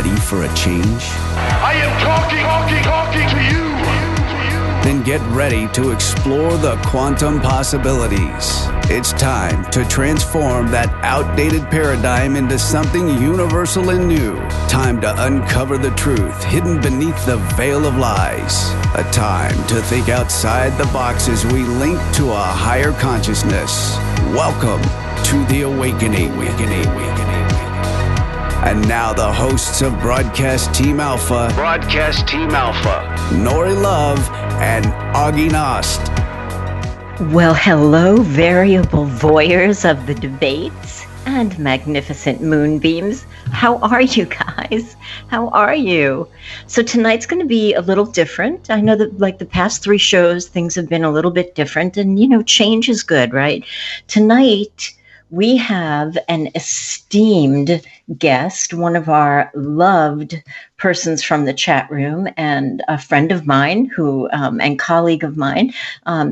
ready for a change? I am talking to you. Then get ready to explore the quantum possibilities. It's time to transform that outdated paradigm into something universal and new. Time to uncover the truth hidden beneath the veil of lies. A time to think outside the box as we link to a higher consciousness. Welcome to the awakening. And now the hosts of Broadcast Team Alpha, Nori Love and Augie Nost. Well, hello, variable voyeurs of the debates and magnificent moonbeams. How are you guys? How are you? So tonight's going to be a little different. I know that like the past 3 shows, things have been a little bit different, and change is good, right? Tonight, we have an esteemed guest, one of our loved persons from the chat room, and a friend of mine who and colleague of mine,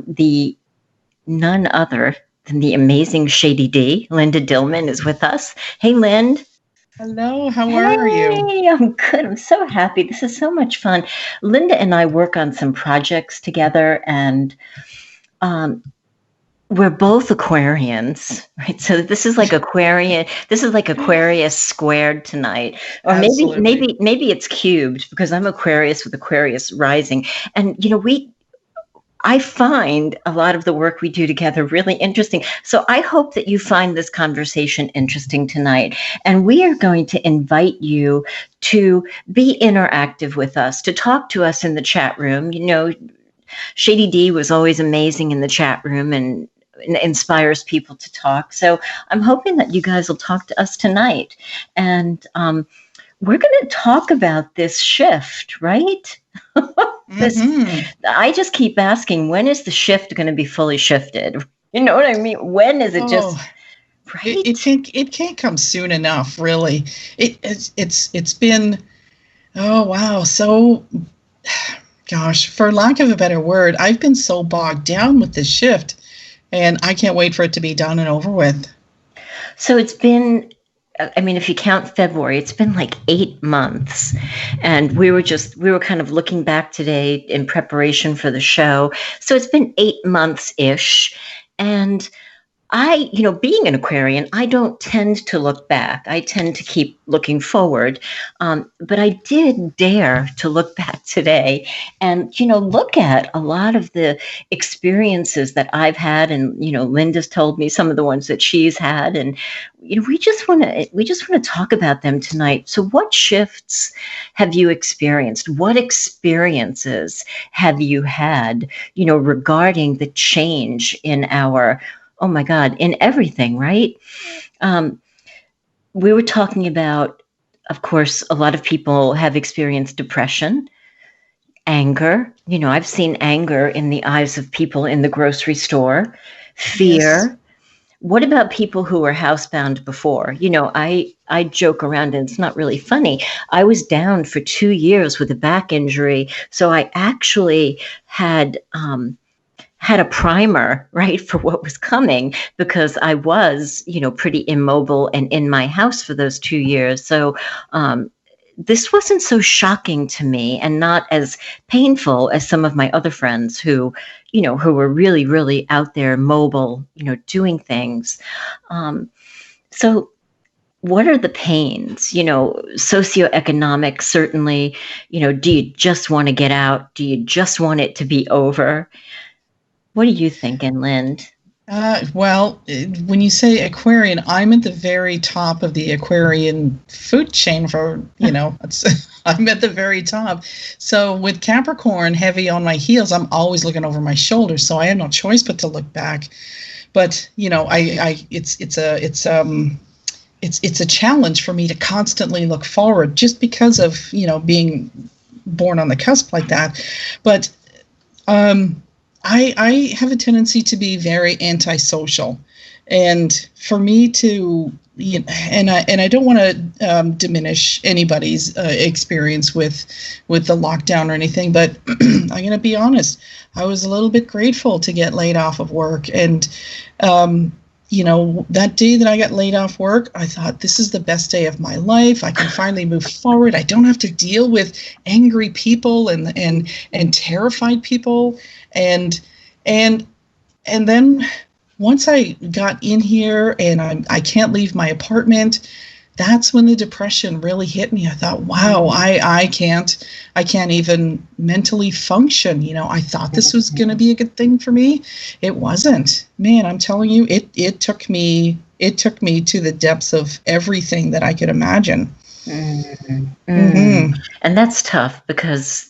the none other than the amazing Shady D. Linda Dillman is with us. Hey, Lind. Hello, how are you? Hey, I'm good. I'm so happy. This is so much fun. Linda and I work on some projects together, and we're both Aquarians, right? So this is like Aquarian. This is like Aquarius squared tonight, or maybe it's cubed because I'm Aquarius with Aquarius rising, and I find a lot of the work we do together really interesting. So I hope that you find this conversation interesting tonight, and we are going to invite you to be interactive with us, to talk to us in the chat room. Shady D was always amazing in the chat room and inspires people to talk. So I'm hoping that you guys will talk to us tonight. And we're going to talk about this shift, right? I just keep asking, when is the shift going to be fully shifted? You know what I mean? When is it just... Right? It can't come soon enough, really. It's been, oh, wow. So, gosh, for lack of a better word, I've been so bogged down with this shift. And I can't wait for it to be done and over with. So it's been, if you count February, it's been like 8 months. And we were kind of looking back today in preparation for the show. So it's been 8 months-ish. And I, being an Aquarian, I don't tend to look back. I tend to keep looking forward. But I did dare to look back today and, look at a lot of the experiences that I've had. And, Linda's told me some of the ones that she's had. And, we just want to talk about them tonight. So what shifts have you experienced? What experiences have you had, regarding the change in our, oh my God, in everything, right? We were talking about, of course, a lot of people have experienced depression, anger. I've seen anger in the eyes of people in the grocery store, fear. Yes. What about people who were housebound before? I joke around, and it's not really funny. I was down for 2 years with a back injury. So I actually had a primer, right, for what was coming, because I was, pretty immobile and in my house for those 2 years. So this wasn't so shocking to me and not as painful as some of my other friends who were really, really out there mobile, doing things. So what are the pains? Socioeconomic, certainly, do you just want to get out? Do you just want it to be over? What are you thinking, Lind? Well, when you say Aquarian, I'm at the very top of the Aquarian food chain for, I'm at the very top. So with Capricorn heavy on my heels, I'm always looking over my shoulder. So I have no choice but to look back. But, it's a challenge for me to constantly look forward just because of, being born on the cusp like that. But, I have a tendency to be very antisocial, and for me to, and I don't want to diminish anybody's experience with the lockdown or anything, but I'm going to be honest. I was a little bit grateful to get laid off of work, and that day that I got laid off work, I thought, this is the best day of my life. I can finally move forward. I don't have to deal with angry people and terrified people. And then once I got in here and I can't leave my apartment, that's when the depression really hit me. I thought, wow, I can't even mentally function. I thought this was going to be a good thing for me. It wasn't. Man, I'm telling you, it took me to the depths of everything that I could imagine. Mm-hmm. Mm-hmm. And that's tough because,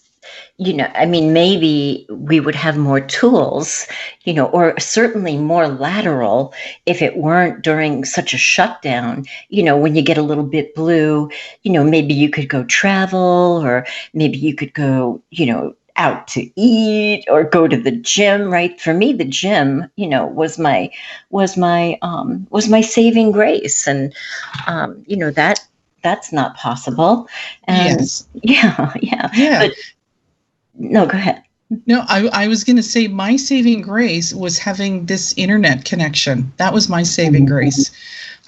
maybe we would have more tools, or certainly more lateral if it weren't during such a shutdown. When you get a little bit blue, maybe you could go travel, or maybe you could go, out to eat or go to the gym, right? For me, the gym, was my saving grace. And, that's not possible. And yes. Yeah. But, no, go ahead. No, I was going to say my saving grace was having this internet connection. That was my saving grace.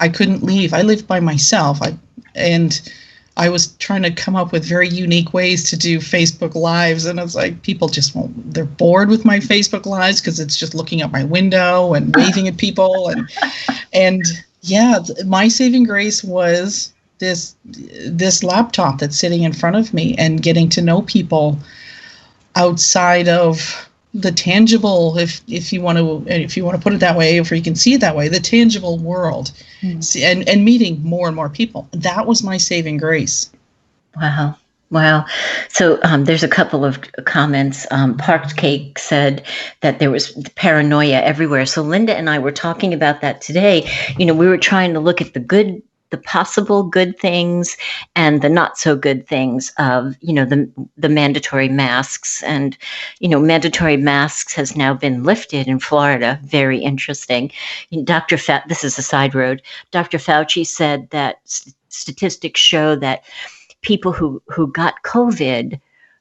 I couldn't leave. I lived by myself. And I was trying to come up with very unique ways to do Facebook Lives. And it's like, people just won't, they're bored with my Facebook Lives because it's just looking out my window and waving at people. And yeah, my saving grace was this laptop that's sitting in front of me and getting to know people outside of the tangible, if you want to put it that way, if you can see it that way, the tangible world, and meeting more and more people. That was my saving grace. Wow. So there's a couple of comments. Parked Cake said that there was paranoia everywhere. So Linda and I were talking about that today. We were trying to look at the possible good things and the not so good things of, the mandatory masks. And, mandatory masks has now been lifted in Florida. Very interesting. This is a side road. Dr. Fauci said that statistics show that people who got COVID,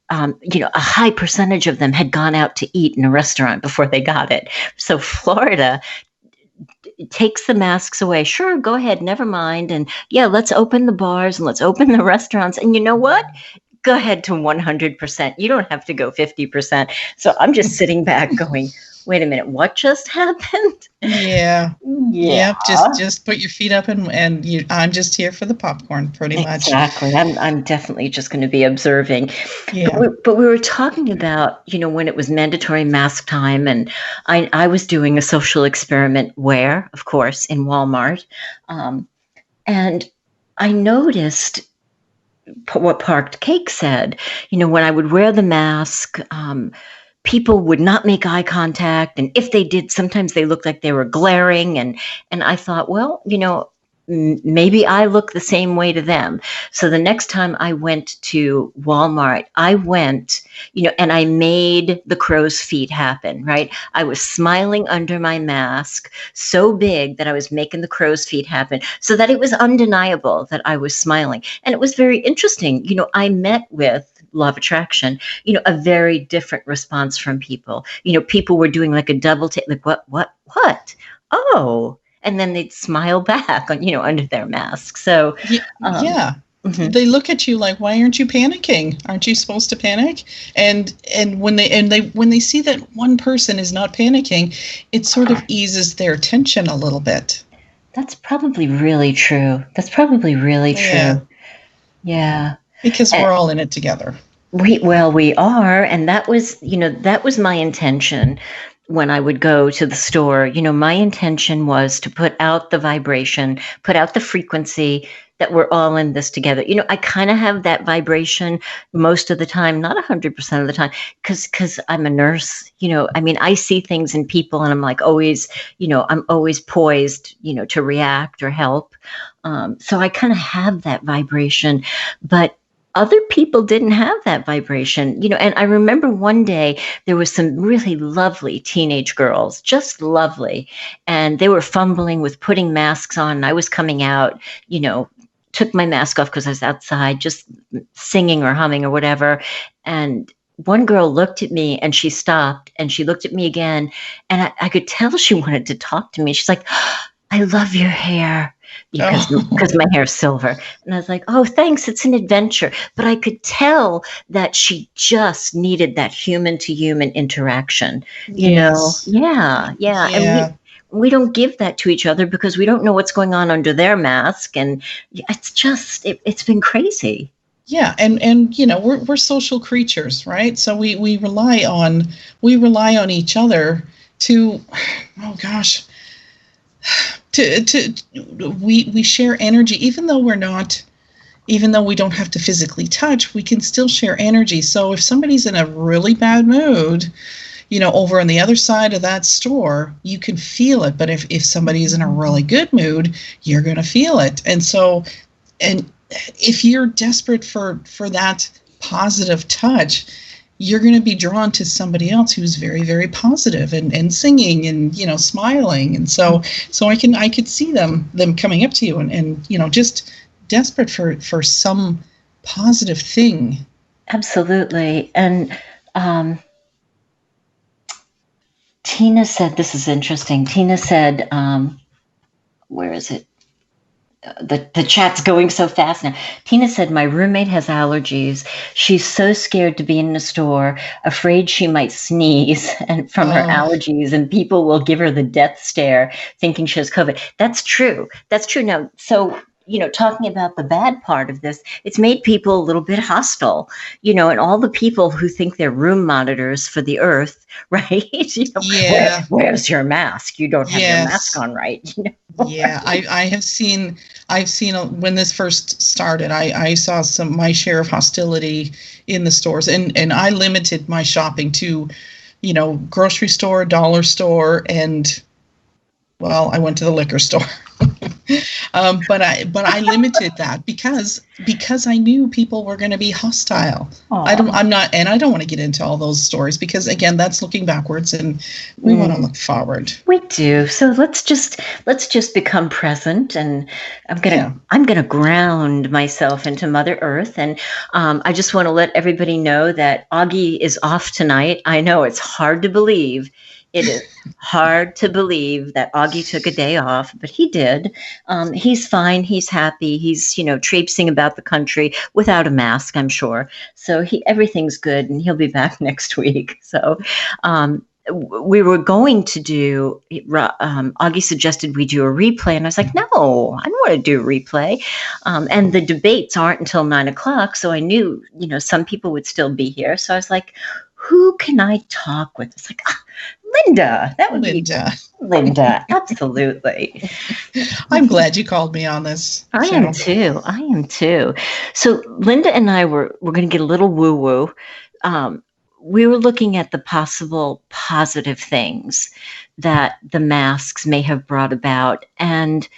a high percentage of them had gone out to eat in a restaurant before they got it. So Florida takes the masks away. Sure, go ahead, never mind. And yeah, let's open the bars and let's open the restaurants. And you know what? Go ahead to 100%. You don't have to go 50%. So I'm just sitting back going, wait a minute, what just happened? Yeah. Yep. Just put your feet up and I'm just here for the popcorn, pretty much. Exactly. I'm definitely just going to be observing. Yeah. But we were talking about, when it was mandatory mask time, and I was doing a social experiment where, of course, in Walmart, and I noticed what Parked Cake said. When I would wear the mask, people would not make eye contact. And if they did, sometimes they looked like they were glaring. And I thought, well, maybe I look the same way to them. So the next time I went to Walmart, I went, and I made the crow's feet happen, right? I was smiling under my mask so big that I was making the crow's feet happen so that it was undeniable that I was smiling. And it was very interesting. I met with law of attraction, a very different response from people. People were doing like a double take, like, what? Oh, and then they'd smile back on, under their mask. So, yeah. Mm-hmm. They look at you like, why aren't you panicking? Aren't you supposed to panic? And when they see that one person is not panicking, it sort of eases their tension a little bit. That's probably really true. Yeah. Because we're all in it together. We are. And that was my intention when I would go to the store. My intention was to put out the vibration, put out the frequency that we're all in this together. I kind of have that vibration most of the time, not 100% of the time, because I'm a nurse. I see things in people and I'm like always, I'm always poised, to react or help. So I kind of have that vibration, but other people didn't have that vibration, and I remember one day there was some really lovely teenage girls, just lovely. And they were fumbling with putting masks on. And I was coming out, took my mask off because I was outside just singing or humming or whatever. And one girl looked at me and she stopped and she looked at me again. And I could tell she wanted to talk to me. She's like, I love your hair because Oh. because my hair's silver. And I was like, oh, thanks. It's an adventure. But I could tell that she just needed that human to human interaction. Yes. Yeah, yeah. And Yeah. we don't give that to each other because we don't know what's going on under their mask. And it's just it's been crazy. Yeah, and we're social creatures, right? So we rely on each other to, oh gosh, to we share energy, even though we don't have to physically touch, we can still share energy. So if somebody's in a really bad mood, over on the other side of that store, you can feel it. But if somebody is in a really good mood, you're going to feel it. And so, and if you're desperate for that positive touch, you're going to be drawn to somebody else who's very, very positive and singing and, smiling. And so I could see them coming up to you and just desperate for some positive thing. Absolutely. And Tina said, this is interesting. Tina said, where is it? The chat's going so fast now. Tina said, my roommate has allergies. She's so scared to be in the store, afraid she might sneeze and from her allergies, and people will give her the death stare thinking she has COVID. That's true. That's true. Now, so, talking about the bad part of this, it's made people a little bit hostile, and all the people who think they're room monitors for the earth, right? Yeah. Where's your mask? You don't have your mask on, right? Yeah, I've seen when this first started, I saw my share of hostility in the stores, and I limited my shopping to, grocery store, dollar store, and I went to the liquor store. But I limited that because I knew people were going to be hostile. I don't want to get into all those stories because again, that's looking backwards, and we want to look forward. We do. So let's just become present, and I'm gonna ground myself into Mother Earth, and I just want to let everybody know that Augie is off tonight. I know it's hard to believe. It is hard to believe that Augie took a day off, but he did. He's fine. He's happy. He's, traipsing about the country without a mask, I'm sure. So everything's good, and he'll be back next week. So we were going to do, Augie suggested we do a replay, and I was like, no, I don't want to do a replay. And the debates aren't until 9:00, so I knew, some people would still be here. So I was like, who can I talk with? It's like, Linda. That would be Linda. Absolutely. I'm glad you called me on this. I am too. So Linda and I we're going to get a little woo-woo. We were looking at the possible positive things that the masks may have brought about. And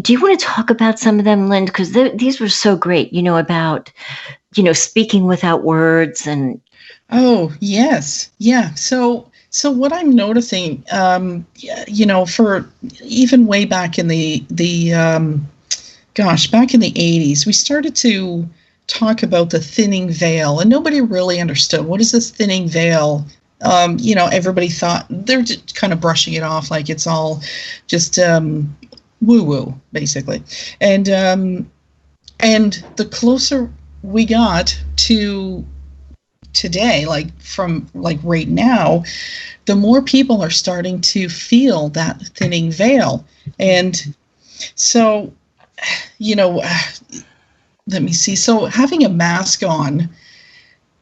do you want to talk about some of them, Linda? Because these were so great, about, speaking without words and. Oh, yes. Yeah. So what I'm noticing, for even way back in the back in the 80s, we started to talk about the thinning veil, and nobody really understood what is this thinning veil. Everybody thought they're just kind of brushing it off like it's all just woo-woo, basically. And the closer we got to today, from right now, the more people are starting to feel that thinning veil. And so, let me see. So having a mask on,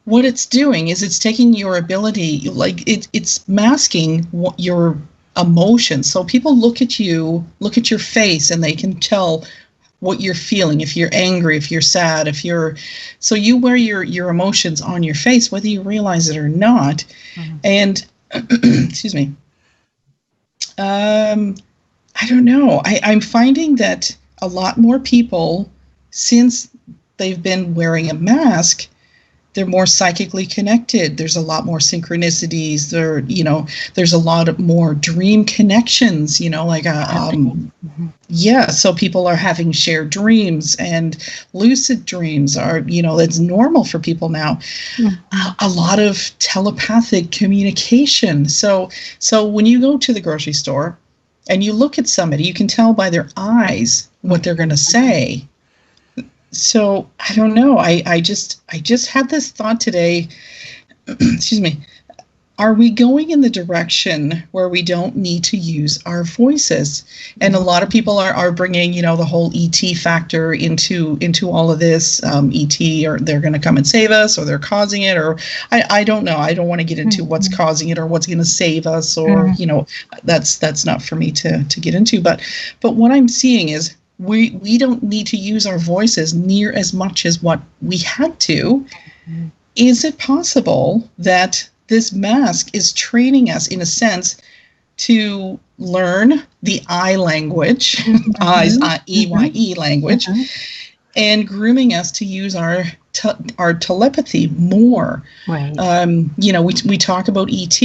what it's doing is it's taking your ability, it's masking your emotions. So people look at your face, and they can tell what you're feeling, if you're angry, if you're sad, so you wear your emotions on your face, whether you realize it or not. Mm-hmm. And excuse me. I don't know. I'm finding that a lot more people, since they've been wearing a mask, they're more psychically connected. There's a lot more synchronicities. There's a lot of more dream connections, so people are having shared dreams, and lucid dreams are, that's normal for people now. Mm-hmm. A lot of telepathic communication. So when you go to the grocery store and you look at somebody, you can tell by their eyes what they're going to say. So I don't know. I just had this thought today. Excuse me. Are we going in the direction where we don't need to use our voices? And a lot of people are bringing, you know, the whole ET factor into all of this. ET, or they're going to come and save us, or they're causing it, or I don't know. I don't want to get into what's causing it or what's going to save us, or you know, that's not for me to get into. But what I'm seeing is we don't need to use our voices near as much as what we had to. Is it possible that this mask is training us, in a sense, to learn the I language, eyes, E-Y-E language, and grooming us to use our telepathy more? Right. You know, we talk about ET.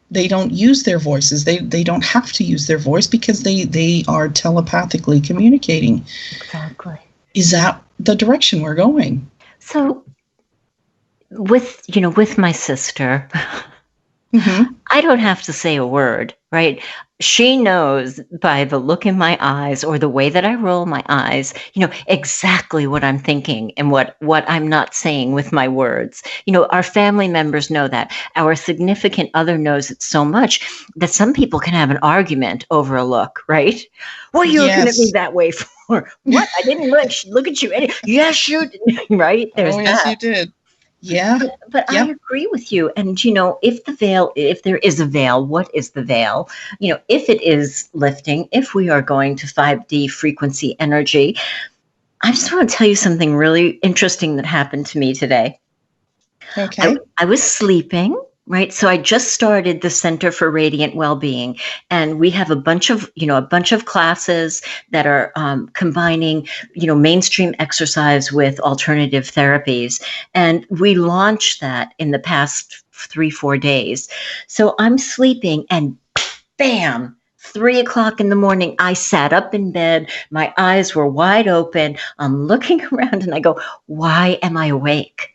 They don't use their voices. They don't have to use their voice because they are telepathically communicating. Exactly. Is that the direction we're going? So, with my sister, I don't have to say a word, right? She knows by the look in my eyes or the way that I roll my eyes, you know, exactly what I'm thinking and what I'm not saying with my words. You know, our family members know that. Our significant other knows it so much that some people can have an argument over a look, right? What are you looking at me that way for? What? I didn't look at you. Yes, you did. Right? There's that. Yes, you did. Yeah. But I agree with you. And, you know, if there is a veil, what is the veil? You know, if it is lifting, if we are going to 5D frequency energy, I just want to tell you something really interesting that happened to me today. Okay. I was sleeping. Right. So I just started the Center for Radiant Wellbeing, and we have a bunch of classes that are combining, you know, mainstream exercise with alternative therapies. And we launched that in the past 3-4 days. So I'm sleeping and bam, 3 o'clock in the morning, I sat up in bed. My eyes were wide open. I'm looking around and I go, why am I awake?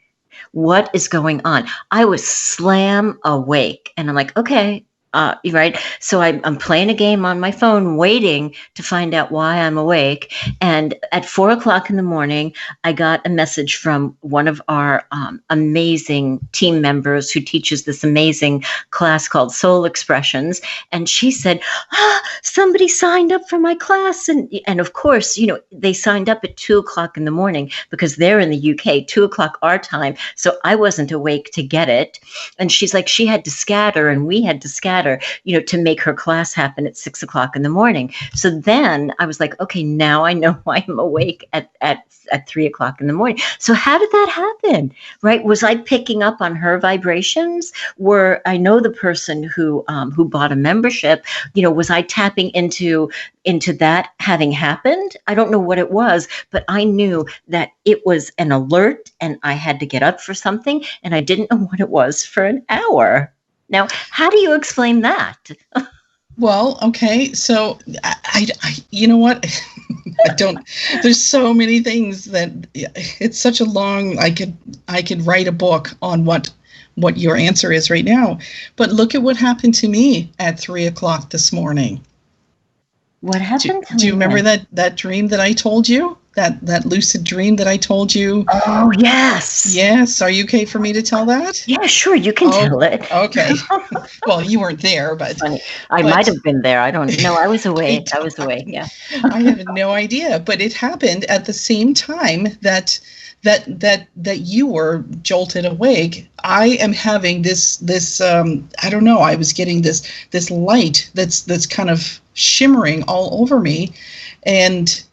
What is going on? I was slam awake, and I'm like, okay, right. So I'm playing a game on my phone, waiting to find out why I'm awake. And at 4 o'clock in the morning, I got a message from one of our amazing team members who teaches this amazing class called Soul Expressions. And she said, somebody signed up for my class. And of course, you know, they signed up at 2 o'clock in the morning because they're in the UK, 2 o'clock our time. So I wasn't awake to get it. And she's like, she had to scatter and we had to scatter, you know, to make her class happen at 6 o'clock in the morning. So then I was like, okay, now I know why I'm awake at 3 o'clock in the morning. So how did that happen? Right? Was I picking up on her vibrations? I know the person who bought a membership, you know, was I tapping into that having happened? I don't know what it was, but I knew that it was an alert and I had to get up for something, and I didn't know what it was for an hour. Now, how do you explain that? Well, okay, so I you know what? I don't. There's so many things that it's such a long. I could write a book on what your answer is right now. But look at what happened to me at 3 o'clock this morning. What happened? Do you remember that dream that I told you? That lucid dream that I told you? Oh, yes. Yes. Are you okay for me to tell that? Yeah, sure. You can tell it. Okay. Well, you weren't there, but I might have been there. I don't know. I was awake. Yeah. I have no idea, but it happened at the same time that you were jolted awake. I am having this I don't know, I was getting this light that's kind of shimmering all over me, and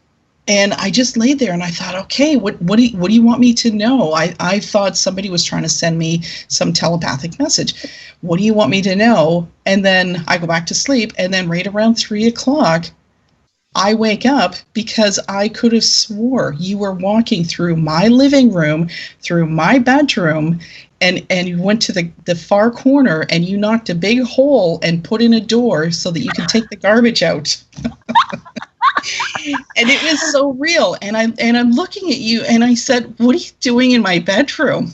I just laid there and I thought, okay, what do you want me to know? I thought somebody was trying to send me some telepathic message. What do you want me to know? And then I go back to sleep, and then right around 3 o'clock, I wake up because I could have swore you were walking through my living room, through my bedroom, and you went to the far corner and you knocked a big hole and put in a door so that you can take the garbage out. And it was so real. And I'm looking at you and I said, what are you doing in my bedroom?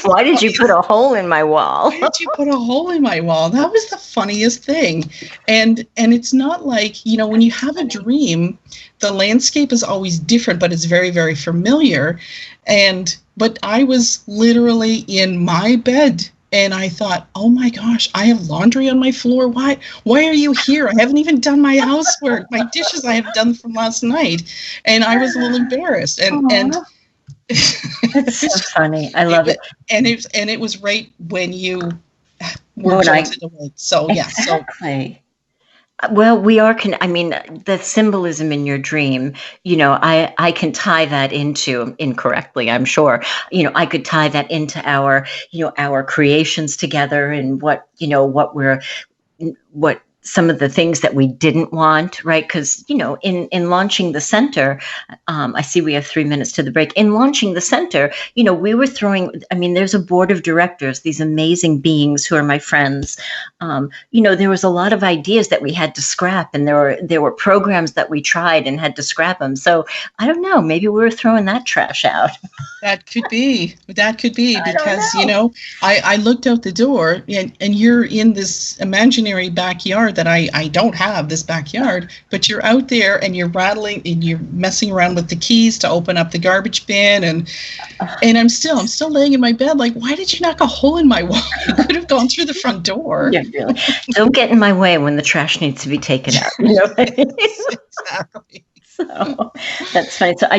Why did you put a hole in my wall? Why did you put a hole in my wall? That was the funniest thing. And it's not like, when you have a dream, the landscape is always different, but it's very, very familiar. But I was literally in my bed. And I thought, oh my gosh, I have laundry on my floor. Why are you here? I haven't even done my housework. My dishes I have done from last night. And I was a little embarrassed. And That's so funny. I love it. And it was right when you were jolted awake. So yeah. Exactly. Well, we are. The symbolism in your dream. I can tie that into incorrectly. I'm sure. I could tie that into our creations together and what some of the things that we didn't want, right? Because, in launching the center, I see we have 3 minutes to the break. In launching the center, we were there's a board of directors, these amazing beings who are my friends. There was a lot of ideas that we had to scrap, and there were programs that we tried and had to scrap them. So I don't know, maybe we were throwing that trash out. That could be because, I looked out the door and you're in this imaginary backyard that I don't have this backyard, but you're out there and you're rattling and you're messing around with the keys to open up the garbage bin. And I'm still laying in my bed. Like, why did you knock a hole in my wall? You could have gone through the front door. Yeah, really. Don't get in my way when the trash needs to be taken out. Exactly. So that's funny. So I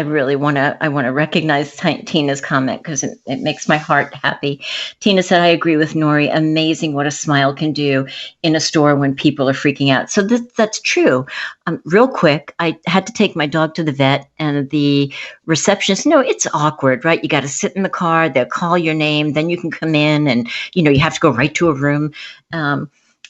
really want to recognize Tina's comment because it makes my heart happy. Tina said, I agree with Nori. Amazing what a smile can do in a store when people are freaking out. So that's true. Real quick, I had to take my dog to the vet and the receptionist, it's awkward, right? You got to sit in the car. They'll call your name. Then you can come in and, you have to go right to a room.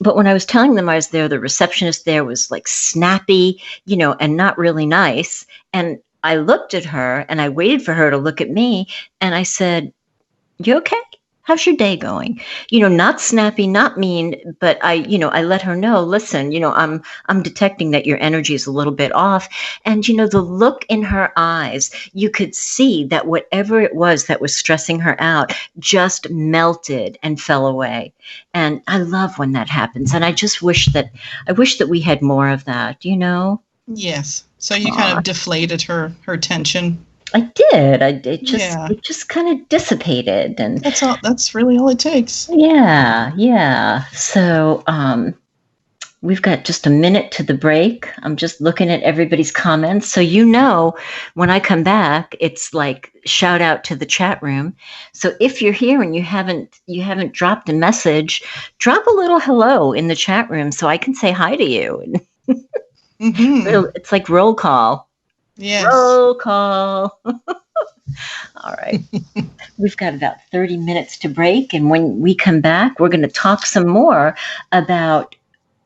But when I was telling them I was there, the receptionist there was like snappy, and not really nice. And I looked at her and I waited for her to look at me. And I said, you okay? How's your day going? Not snappy, not mean, but I let her know, listen, I'm detecting that your energy is a little bit off. And, the look in her eyes, you could see that whatever it was that was stressing her out just melted and fell away. And I love when that happens. And I just wish that we had more of that, Yes. So you kind of deflated her tension. I did. It just kind of dissipated, and that's all. That's really all it takes. Yeah. So, we've got just a minute to the break. I'm just looking at everybody's comments, so when I come back, it's like shout out to the chat room. So if you're here and you haven't dropped a message, drop a little hello in the chat room so I can say hi to you. Mm-hmm. It's like roll call. Yes. Roll call. All right. We've got about 30 minutes to break. And when we come back, we're going to talk some more about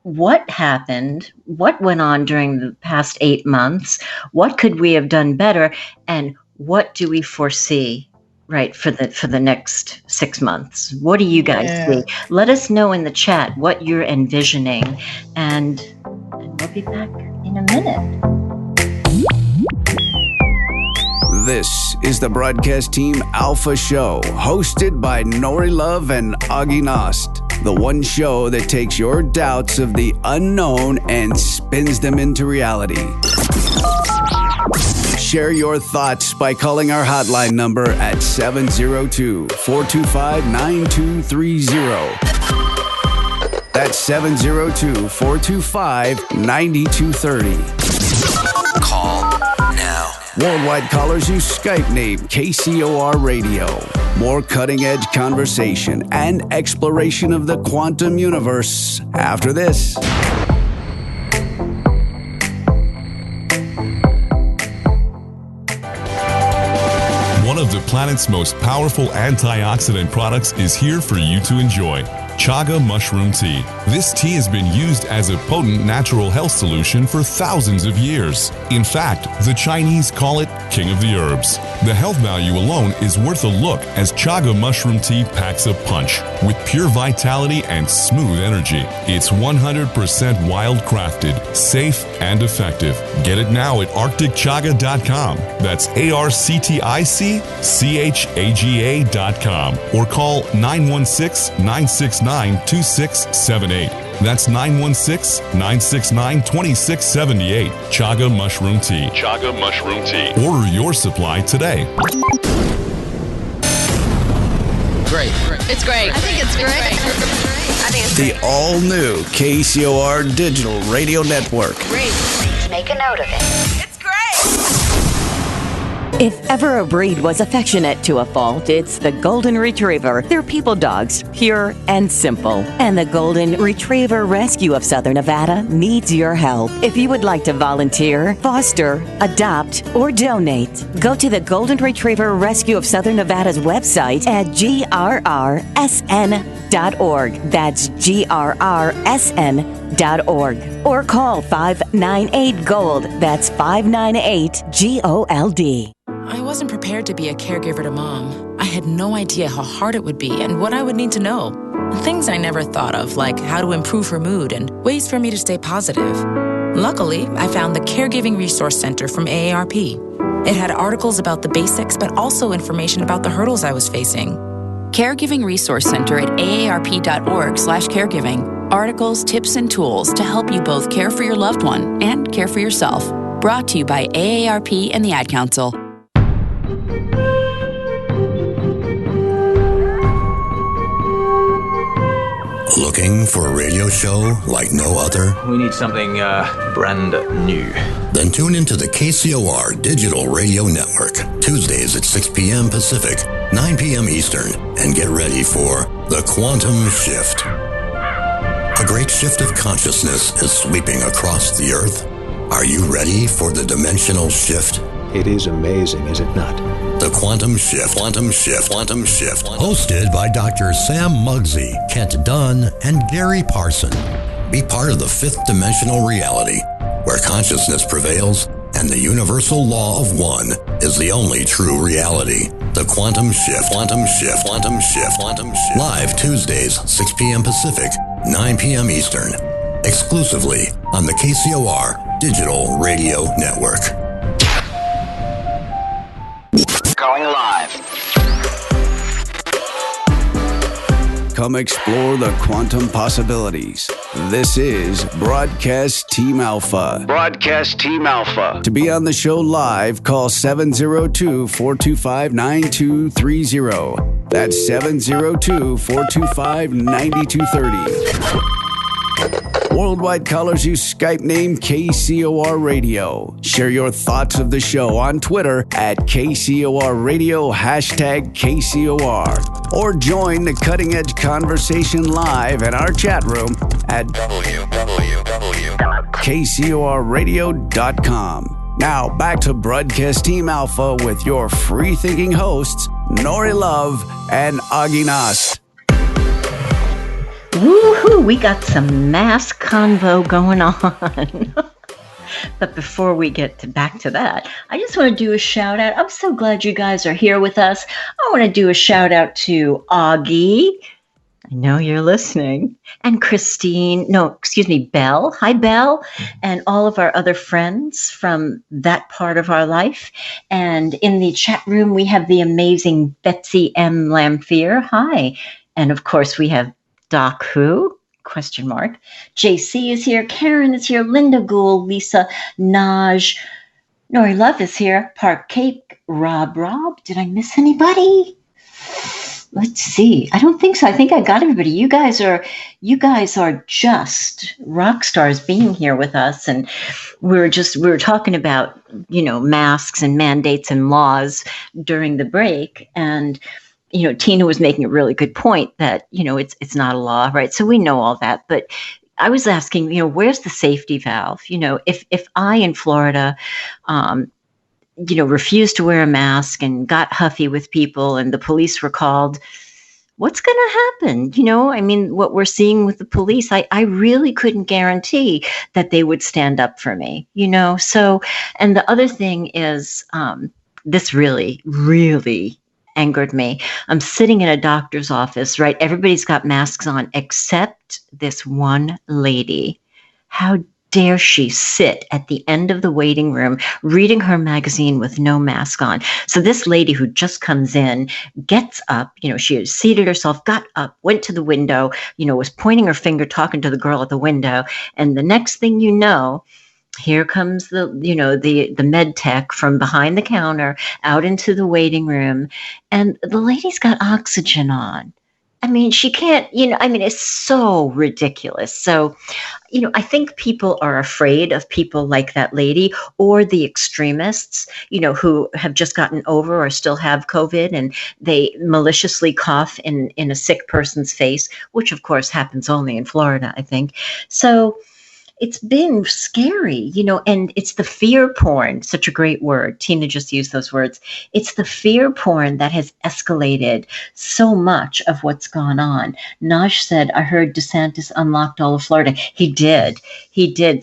what happened, what went on during the past 8 months, what could we have done better, and what do we foresee, right, for the next 6 months? What do you guys see? Let us know in the chat what you're envisioning. And we'll be back in a minute. This is the Broadcast Team Alpha Show, hosted by Nori Love and Augie Nost. The one show that takes your doubts of the unknown and spins them into reality. Share your thoughts by calling our hotline number at 702-425-9230. That's 702-425-9230. Call now. Worldwide callers use Skype name KCOR Radio. More cutting-edge conversation and exploration of the quantum universe after this. One of the planet's most powerful antioxidant products is here for you to enjoy. chaga mushroom tea. This tea has been used as a potent natural health solution for thousands of years. In fact, the Chinese call it king of the herbs. The health value alone is worth a look, as chaga mushroom tea packs a punch with pure vitality and smooth energy. It's 100% wild crafted, safe, and effective. Get it now at arcticchaga.com. That's ARCTICCHAGA.com, or call 916-969-2678. That's 916-969-2678. Chaga Mushroom Tea. Chaga Mushroom Tea. Order your supply today. Great. It's great. I think it's great. I think it's The all-new KCOR Digital Radio Network. great. Make a note of it. It's great. If ever a breed was affectionate to a fault, it's the Golden Retriever. They're people dogs, pure and simple. And the Golden Retriever Rescue of Southern Nevada needs your help. If you would like to volunteer, foster, adopt, or donate, go to the Golden Retriever Rescue of Southern Nevada's website at grrsn.org. That's grrsn.org. Or call 598-GOLD. That's 598-GOLD. I wasn't prepared to be a caregiver to Mom. I had no idea how hard it would be and what I would need to know. Things I never thought of, like how to improve her mood and ways for me to stay positive. Luckily, I found the Caregiving Resource Center from AARP. It had articles about the basics, but also information about the hurdles I was facing. Caregiving Resource Center at aarp.org/caregiving. Articles, tips, and tools to help you both care for your loved one and care for yourself. Brought to you by AARP and the Ad Council. Looking for a radio show like no other? We need something brand new. Then tune into the KCOR Digital Radio Network, Tuesdays at 6 p.m. Pacific, 9 p.m. Eastern, and get ready for The Quantum Shift. A great shift of consciousness is sweeping across the Earth. Are you ready for the dimensional shift? It is amazing, is it not? The Quantum Shift. Quantum Shift. Quantum Shift. Hosted by Dr. Sam Muggsy, Kent Dunn, and Gary Parson. Be part of the fifth dimensional reality, where consciousness prevails and the universal law of one is the only true reality. The Quantum Shift. Quantum Shift. Quantum Shift. Quantum Shift. Live Tuesdays, 6 p.m. Pacific, 9 p.m. Eastern. Exclusively on the KCOR Digital Radio Network. Going live. Come explore the quantum possibilities. This is Broadcast Team Alpha. Broadcast Team Alpha. To be on the show live, call 702-425-9230. That's 702-425-9230. Worldwide callers use Skype name KCOR Radio. Share your thoughts of the show on Twitter at KCOR Radio, #KCOR. Or join the cutting edge conversation live in our chat room at KCORradio.com. Now back to Broadcast Team Alpha with your free thinking hosts, Nori Love and Augie Nast. Woohoo! We got some mass convo going on. But before we get back to that, I just want to do a shout out. I'm so glad you guys are here with us. I want to do a shout out to Augie. I know you're listening. And Belle. Hi, Belle. And all of our other friends from that part of our life. And in the chat room, we have the amazing Betsy M. Lamphere. Hi. And of course, we have Doc Who? ? JC is here. Karen is here. Linda Gould, Lisa, Naj, Nori Love is here. Park Cake, Rob. Did I miss anybody? Let's see. I don't think so. I think I got everybody. You guys are just rock stars being here with us. And we were talking about, masks and mandates and laws during the break. And Tina was making a really good point that, it's not a law, right? So we know all that. But I was asking, where's the safety valve? If I in Florida, refused to wear a mask and got huffy with people and the police were called, what's going to happen? I mean, what we're seeing with the police, I really couldn't guarantee that they would stand up for me, So, and the other thing is, this really, really angered me. I'm sitting in a doctor's office, right? Everybody's got masks on except this one lady. How dare she sit at the end of the waiting room reading her magazine with no mask on? So this lady who just comes in gets up, she had seated herself, got up, went to the window, was pointing her finger, talking to the girl at the window. And the next thing you know, here comes the med tech from behind the counter out into the waiting room, and the lady's got oxygen on. I mean, she can't, it's so ridiculous. So, I think people are afraid of people like that lady or the extremists, who have just gotten over or still have COVID, and they maliciously cough in a sick person's face, which of course happens only in Florida, I think. So it's been scary, and it's the fear porn, such a great word. Tina just used those words. It's the fear porn that has escalated so much of what's gone on. Naj said, I heard DeSantis unlocked all of Florida. He did.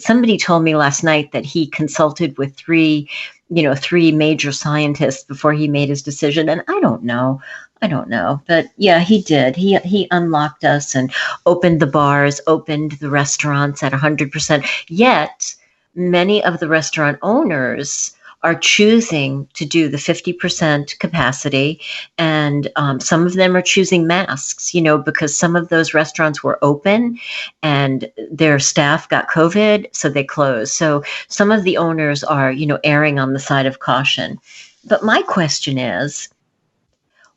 Somebody told me last night that he consulted with three major scientists before he made his decision. And I don't know. But yeah, he did. He unlocked us and opened the bars, opened the restaurants at 100%. Yet many of the restaurant owners are choosing to do the 50% capacity. And some of them are choosing masks, because some of those restaurants were open and their staff got COVID, so they closed. So some of the owners are, erring on the side of caution. But my question is,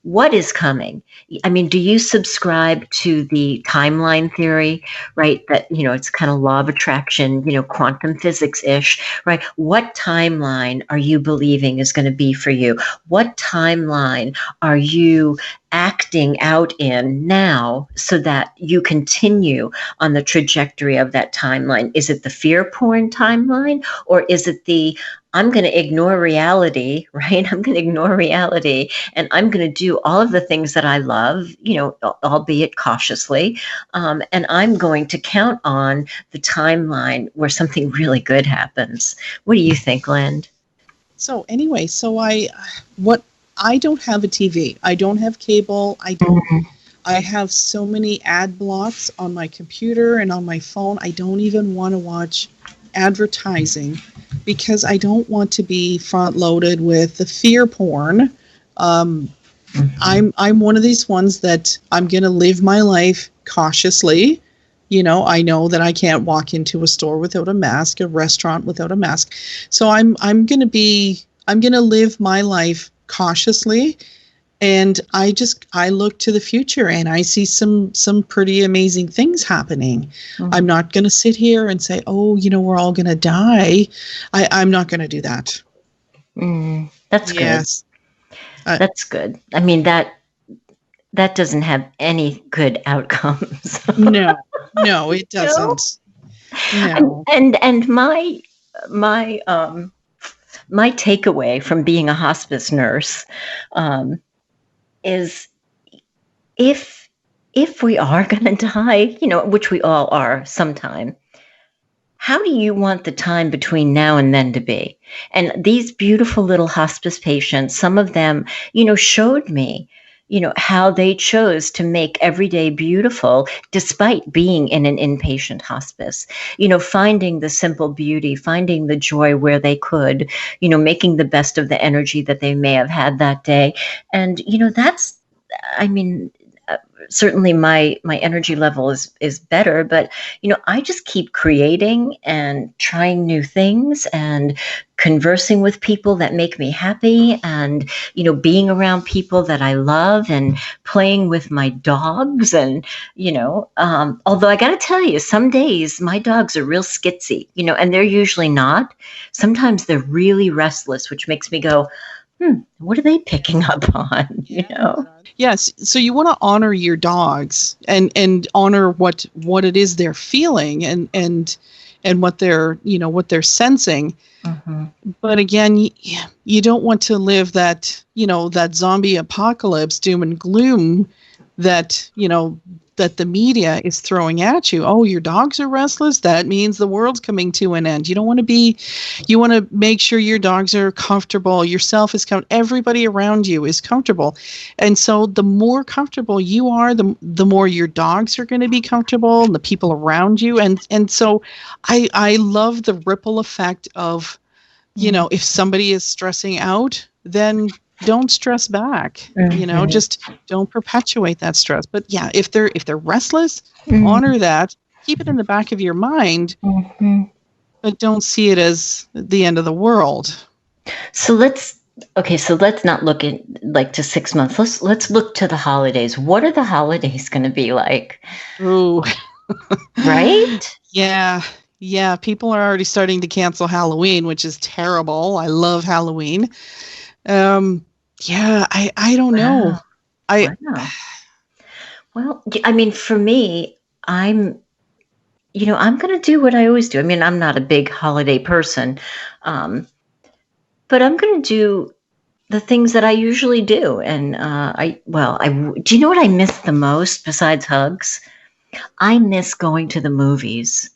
what is coming? I mean, do you subscribe to the timeline theory, right? That, it's kind of law of attraction, quantum physics-ish, right? What timeline are you believing is going to be for you? What timeline are you acting out in now so that you continue on the trajectory of that timeline? Is it the fear porn timeline, or is it the I'm going to ignore reality, right? I'm going to ignore reality, and I'm going to do all of the things that I love, albeit cautiously, and I'm going to count on the timeline where something really good happens. What do you think, Lynn? So anyway, I don't have a TV. I don't have cable. I have so many ad blocks on my computer and on my phone. I don't even want to watch advertising because I don't want to be front loaded with the fear porn. I'm one of these ones that I'm going to live my life cautiously. I know that I can't walk into a store without a mask, a restaurant without a mask. So I'm going to live my life cautiously. And I look to the future and I see some pretty amazing things happening. Mm-hmm. I'm not going to sit here and say, we're all going to die. I'm not going to do that. That's good. Yes. That's good. I mean, that doesn't have any good outcomes. No, it doesn't. No. And my takeaway from being a hospice nurse, is if we are going to die, which we all are sometime, how do you want the time between now and then to be? And these beautiful little hospice patients, some of them, showed me, how they chose to make every day beautiful despite being in an inpatient hospice, finding the simple beauty, finding the joy where they could, making the best of the energy that they may have had that day. And, certainly my energy level is better, but, I just keep creating and trying new things and conversing with people that make me happy and, being around people that I love and playing with my dogs. And, although I got to tell you, some days my dogs are real skitsy, and they're usually not. Sometimes they're really restless, which makes me go, what are they picking up on? Yes. So you want to honor your dogs and honor what it is they're feeling and what they're sensing. Mm-hmm. But again, you don't want to live that, that zombie apocalypse, doom and gloom that, that the media is throwing at you. Oh, your dogs are restless. That means the world's coming to an end. You want to make sure your dogs are comfortable. Yourself is comfortable. Everybody around you is comfortable. And so the more comfortable you are, the more your dogs are going to be comfortable and the people around you. And so I love the ripple effect of, if somebody is stressing out, then don't stress back. Just don't perpetuate that stress. But yeah, if they're restless, honor that, keep it in the back of your mind, but don't see it as the end of the world. So let's not look at like to 6 months. Let's look to the holidays. What are the holidays going to be like? Ooh. Right? Yeah. People are already starting to cancel Halloween, which is terrible. I love Halloween. I don't know. Well, I mean, for me, I'm going to do what I always do. I mean, I'm not a big holiday person, but I'm going to do the things that I usually do. And do you know what I miss the most besides hugs? I miss going to the movies.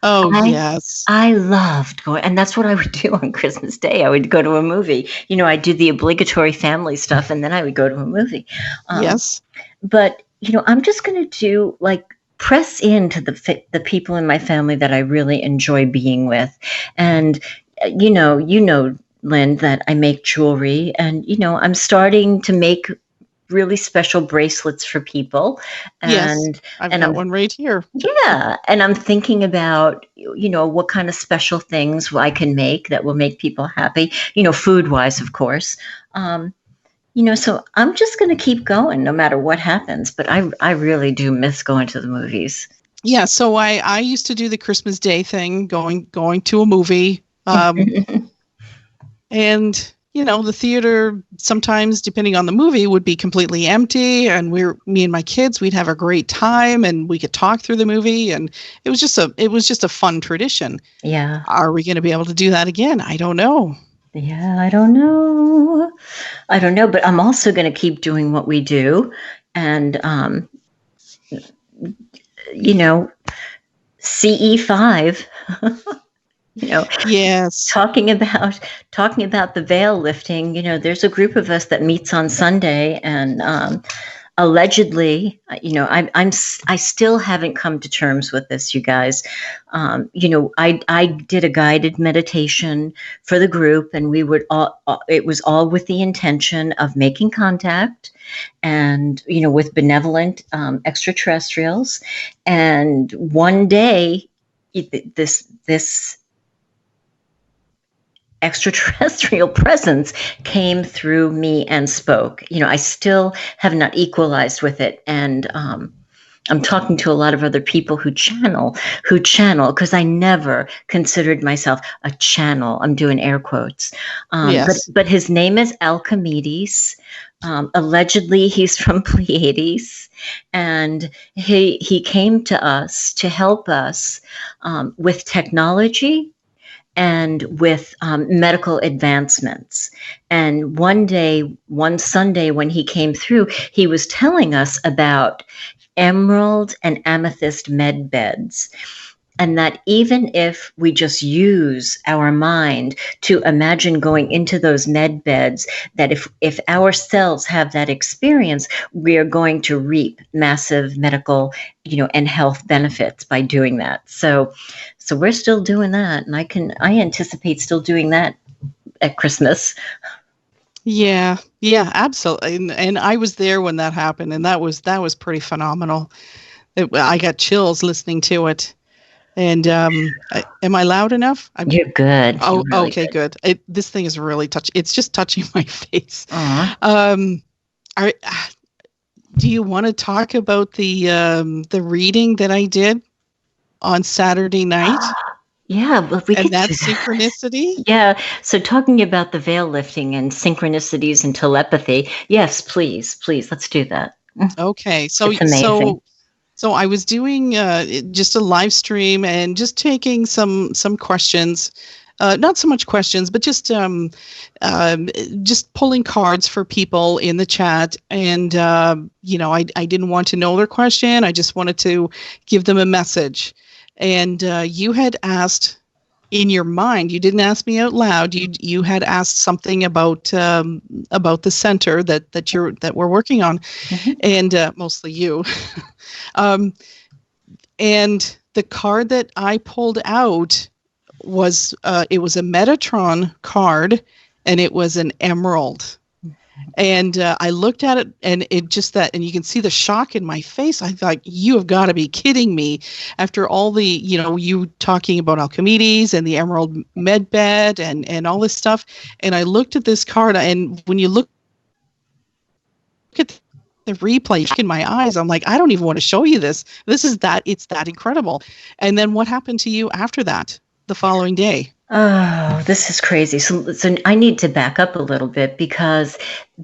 Oh, yes. I loved going, and that's what I would do on Christmas Day. I would go to a movie. I'd do the obligatory family stuff, and then I would go to a movie. Yes. But, I'm just going to do, press into the people in my family that I really enjoy being with. And, Lynn, that I make jewelry, and, I'm starting to make really special bracelets for people. And yes, I've got one right here. Yeah. And I'm thinking about, what kind of special things I can make that will make people happy, food wise, of course. So I'm just going to keep going no matter what happens. But I really do miss going to the movies. Yeah. So I used to do the Christmas Day thing, going to a movie. And the theater sometimes, depending on the movie, would be completely empty, and me and my kids, we'd have a great time, and we could talk through the movie, and it was just a fun tradition. Yeah. Are we going to be able to do that again? I don't know. Yeah, I don't know, but I'm also going to keep doing what we do, and CE5. Yes. Talking about the veil lifting, there's a group of us that meets on Sunday, and allegedly, I still haven't come to terms with this, you guys. I did a guided meditation for the group, and it was all with the intention of making contact and, with benevolent extraterrestrials. And one day, this extraterrestrial presence came through me and spoke. I still have not equalized with it. And I'm talking to a lot of other people who channel, because I never considered myself a channel. I'm doing air quotes. Yes. But his name is Alchimedes. Allegedly, he's from Pleiades. And he came to us to help us with technology and with medical advancements. And one Sunday when he came through, he was telling us about emerald and amethyst med beds. And that even if we just use our mind to imagine going into those med beds, that if our cells have that experience, we are going to reap massive medical, and health benefits by doing that. So we're still doing that, and I anticipate still doing that at Christmas. Yeah, absolutely. And I was there when that happened, and that was pretty phenomenal. I got chills listening to it. And am I loud enough? You're good. Oh, You're really okay, good. This thing is really it's just touching my face. Do you want to talk about the reading that I did on Saturday night? Yeah, but we and could that do synchronicity. Yeah. So talking about the veil lifting and synchronicities and telepathy. Yes, please, let's do that. Okay. So it's amazing. So I was doing just a live stream and just taking some questions not so much questions, but just pulling cards for people in the chat. And, I didn't want to know their question. I just wanted to give them a message. And you had asked in your mind, you didn't ask me out loud. You had asked something about the center that we're working on, and mostly you. And the card that I pulled out was it was a Metatron card, and it was an emerald. And I looked at it, and and you can see the shock in my face. I thought, you have got to be kidding me. After all the, you talking about Alchimedes and the Emerald Medbed and all this stuff. And I looked at this card, and when you look at the replay in my eyes, I'm like, I don't even want to show you this. It's that incredible. And then what happened to you after that, the following day? Oh, this is crazy. So I need to back up a little bit, because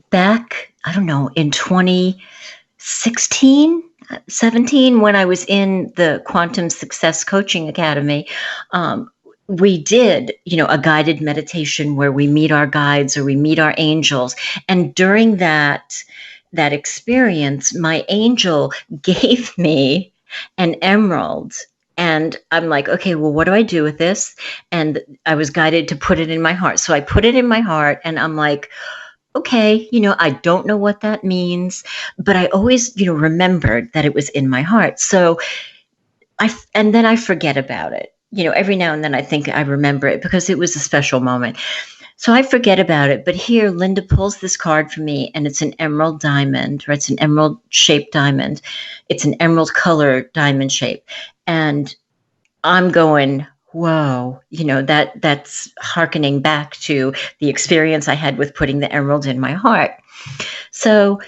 back, I don't know, in 2016, 17, when I was in the Quantum Success Coaching Academy, we did, a guided meditation where we meet our guides or we meet our angels. And during that experience, my angel gave me an emerald. And I'm like, okay, well, what do I do with this? And I was guided to put it in my heart. So I put it in my heart, and I'm like, okay, I don't know what that means, but I always, remembered that it was in my heart. So and then I forget about it. Every now and then I think I remember it because it was a special moment. So I forget about it. But here, Linda pulls this card for me, and it's an emerald diamond, or it's an emerald shaped diamond. It's an emerald color diamond shape. And I'm going, whoa, that's hearkening back to the experience I had with putting the emerald in my heart. So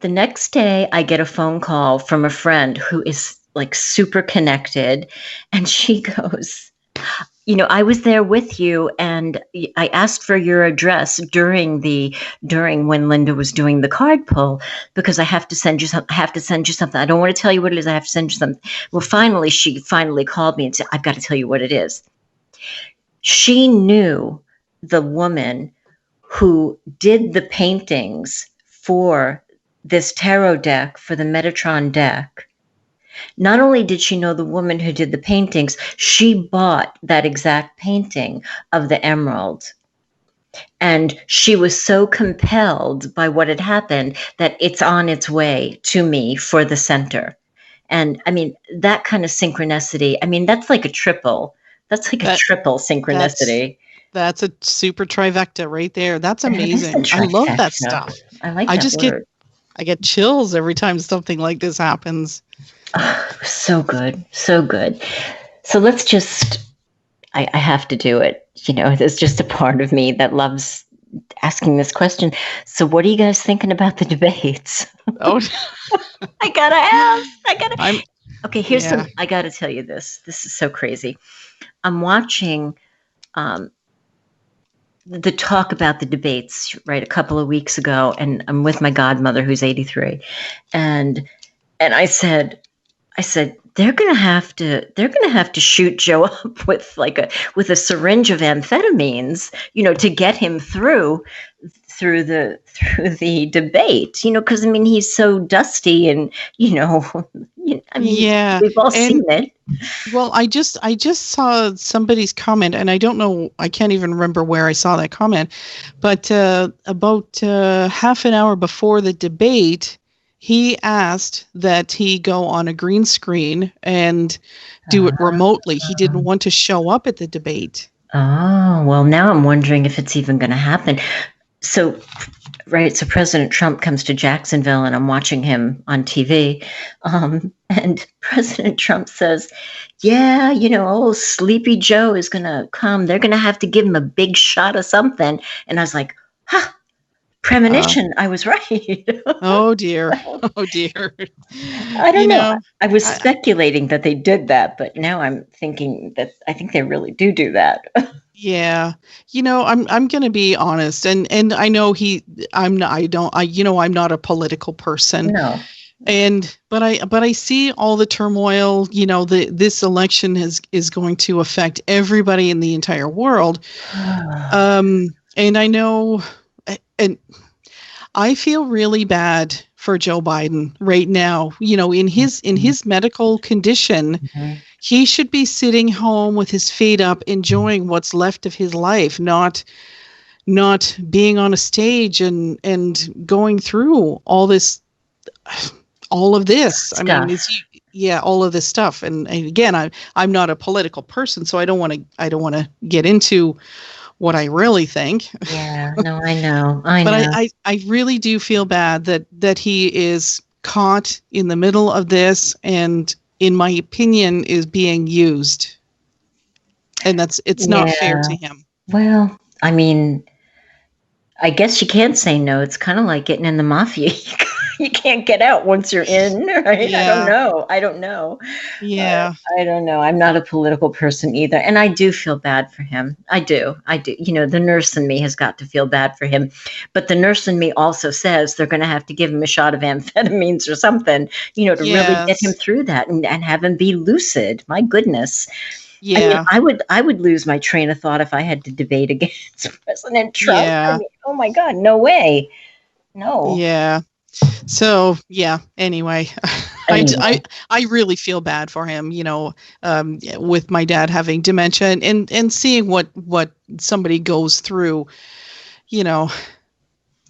the next day I get a phone call from a friend who is like super connected. And she goes, I was there with you, and I asked for your address during when Linda was doing the card pull, because I have to send you something. I don't want to tell you what it is. I have to send you something. Well, she finally called me and said, I've got to tell you what it is. She knew the woman who did the paintings for this tarot deck, for the Metatron deck. Not only did she know the woman who did the paintings, she bought that exact painting of the emerald. And she was so compelled by what had happened that it's on its way to me for the center. And I mean, that kind of synchronicity, that's like a triple. That's like a triple synchronicity. That's a super trifecta right there. That's amazing. I love that stuff. I like that word. I get chills every time something like this happens. Oh, so good. So good. So let's just, I have to do it. There's just a part of me that loves asking this question. So what are you guys thinking about the debates? Oh, I gotta ask. Okay, here's some, I gotta tell you this. This is so crazy. I'm watching the talk about the debates, right, a couple of weeks ago, and I'm with my godmother who's 83. And I said, they're gonna have to shoot Joe up with a syringe of amphetamines, to get him through the debate, because he's so dusty, and we've all seen it. Well, I just saw somebody's comment, and I don't know, I can't even remember where I saw that comment, but about half an hour before the debate, he asked that he go on a green screen and do it remotely. He didn't want to show up at the debate. Oh, well, now I'm wondering if it's even going to happen. So President Trump comes to Jacksonville, and I'm watching him on TV. And President Trump says, yeah, old Sleepy Joe is going to come. They're going to have to give him a big shot of something. And I was like, premonition, I was right. Oh dear. I don't know. I was speculating that they did that, but now I'm thinking that I think they really do that. Yeah. I'm going to be honest, and I know I'm not a political person. No. But I see all the turmoil. This election is going to affect everybody in the entire world. And I know, and I feel really bad for Joe Biden right now. In his medical condition, he should be sitting home with his feet up, enjoying what's left of his life, not being on a stage and going through all of this stuff. I mean, all of this stuff. And again, I'm not a political person, so I don't want to get into what I really think. Yeah, no, I know. But I really do feel bad that he is caught in the middle of this, and in my opinion is being used. And it's not fair to him. Well, I mean, I guess you can't say no. It's kind of like getting in the mafia. You can't get out once you're in, right? Yeah. I don't know. Yeah. I don't know. I'm not a political person either. And I do feel bad for him. I do. The nurse in me has got to feel bad for him. But the nurse in me also says they're going to have to give him a shot of amphetamines or something, to really get him through that and have him be lucid. My goodness. Yeah. I mean, I would lose my train of thought if I had to debate against President Trump. Yeah. I mean, oh my God, no way. No. Yeah. So anyway, I really feel bad for him, with my dad having dementia and seeing what somebody goes through,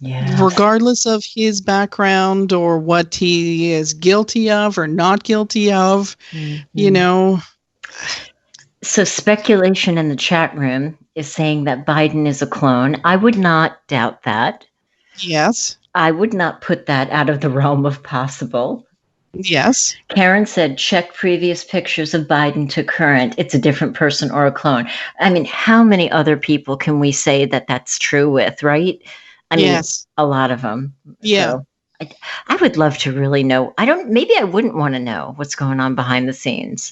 regardless of his background or what he is guilty of or not guilty of, So speculation in the chat room is saying that Biden is a clone. I would not doubt that. Yes. I would not put that out of the realm of possible. Yes. Karen said, check previous pictures of Biden to current. It's a different person or a clone. I mean, how many other people can we say that that's true with, right? I mean, a lot of them. Yeah. So I would love to really know. Maybe I wouldn't want to know what's going on behind the scenes.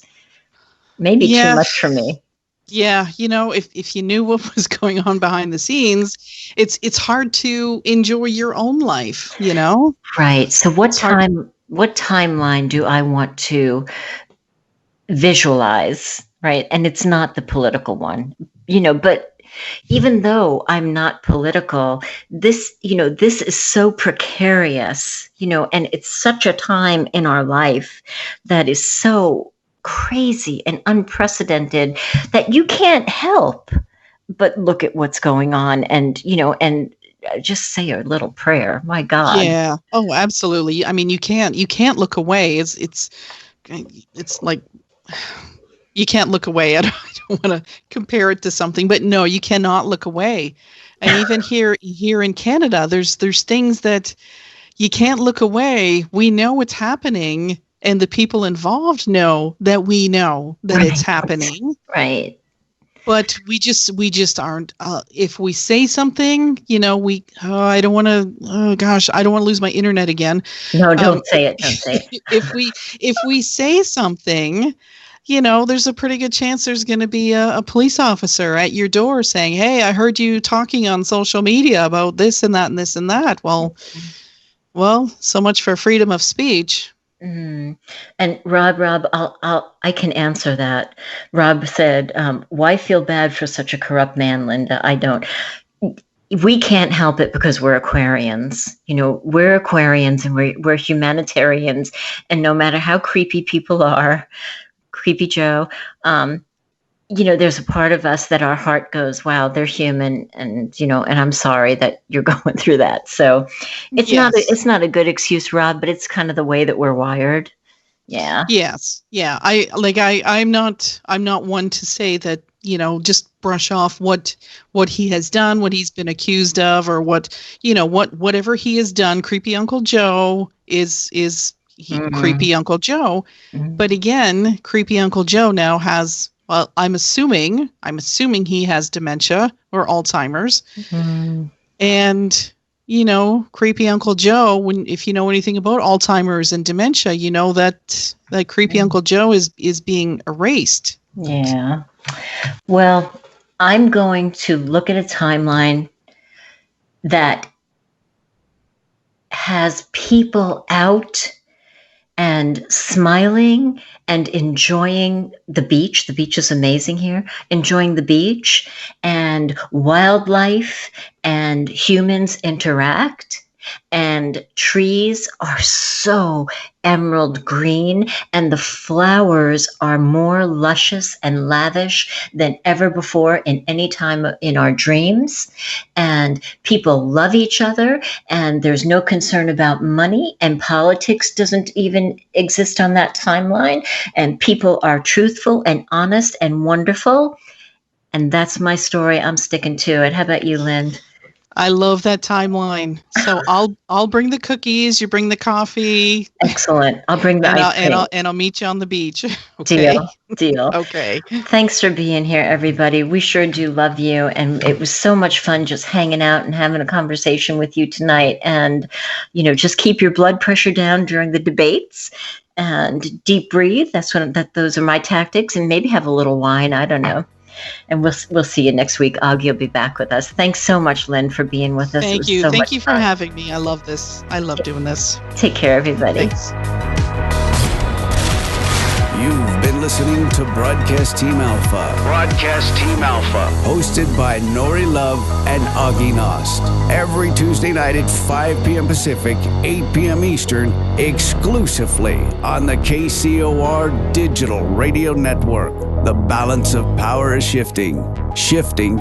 Maybe too much for me. Yeah, if you knew what was going on behind the scenes, it's hard to enjoy your own life, Right. So what timeline do I want to visualize, right? And it's not the political one, but even though I'm not political, this is so precarious, and it's such a time in our life that is so crazy and unprecedented that you can't help but look at what's going on and just say a little prayer. My God. Yeah. Oh, absolutely. I mean, you can't look away. It's like you can't look away. I don't want to compare it to something, but no, you cannot look away. And even here in Canada, there's things that you can't look away. We know it's happening. And the people involved know that we know that it's happening. Right. But we just aren't. If we say something, I don't want to. Oh gosh, I don't want to lose my internet again. No, don't say it. Don't say it. If we say something, there's a pretty good chance there's going to be a police officer at your door saying, "Hey, I heard you talking on social media about this and that and this and that." Well, so much for freedom of speech. Mm. And Rob, I can answer that. Rob said, why feel bad for such a corrupt man, Linda? I don't. We can't help it because we're Aquarians. We're Aquarians and we're humanitarians. And no matter how creepy people are, creepy Joe, there's a part of us that our heart goes, wow, they're human. And, and I'm sorry that you're going through that. So it's not a good excuse, Rob, but it's kind of the way that we're wired. Yeah. Yes. Yeah. I'm not one to say that, just brush off what he has done, what he's been accused of, or whatever he has done. Creepy Uncle Joe is creepy Uncle Joe. Mm-hmm. But again, creepy Uncle Joe now has, well, I'm assuming he has dementia or Alzheimer's. Mm-hmm. And, creepy Uncle Joe, if you know anything about Alzheimer's and dementia, you know that creepy Uncle Joe is being erased. Yeah. Well, I'm going to look at a timeline that has people out and smiling and enjoying the beach. The beach is amazing here. Enjoying the beach and wildlife and humans interact. And trees are so emerald green, and the flowers are more luscious and lavish than ever before in any time in our dreams. And people love each other, and there's no concern about money, and politics doesn't even exist on that timeline. And people are truthful and honest and wonderful. And that's my story. I'm sticking to it. How about you, Lynn? I love that timeline. So I'll bring the cookies. You bring the coffee. Excellent. I'll bring the ice cream. And I'll meet you on the beach. Okay. Deal. Okay. Thanks for being here, everybody. We sure do love you, and it was so much fun just hanging out and having a conversation with you tonight. And just keep your blood pressure down during the debates. And deep breathe. Those are my tactics. And maybe have a little wine. I don't know. And we'll see you next week. Augie will be back with us. Thanks so much, Lynn, for being with us. Thank you. Thank you for having me. I love this. I love doing this. Take care, everybody. Thanks. You've been listening to Broadcast Team Alpha. Broadcast Team Alpha. Hosted by Nori Love and Augie Nost. Every Tuesday night at 5 p.m. Pacific, 8 p.m. Eastern, exclusively on the KCOR Digital Radio Network. The balance of power is shifting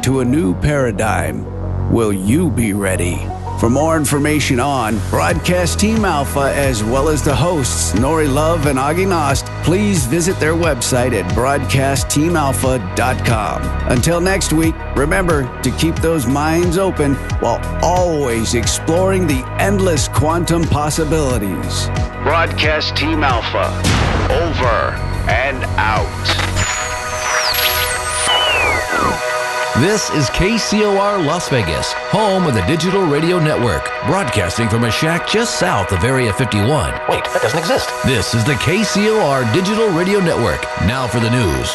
to a new paradigm. Will you be ready? For more information on Broadcast Team Alpha, as well as the hosts, Nori Love and Augie Nost, please visit their website at broadcastteamalpha.com. Until next week, remember to keep those minds open while always exploring the endless quantum possibilities. Broadcast Team Alpha. Over and out. This is KCOR Las Vegas, home of the Digital Radio Network, broadcasting from a shack just south of Area 51. Wait, that doesn't exist. This is the KCOR Digital Radio Network. Now for the news.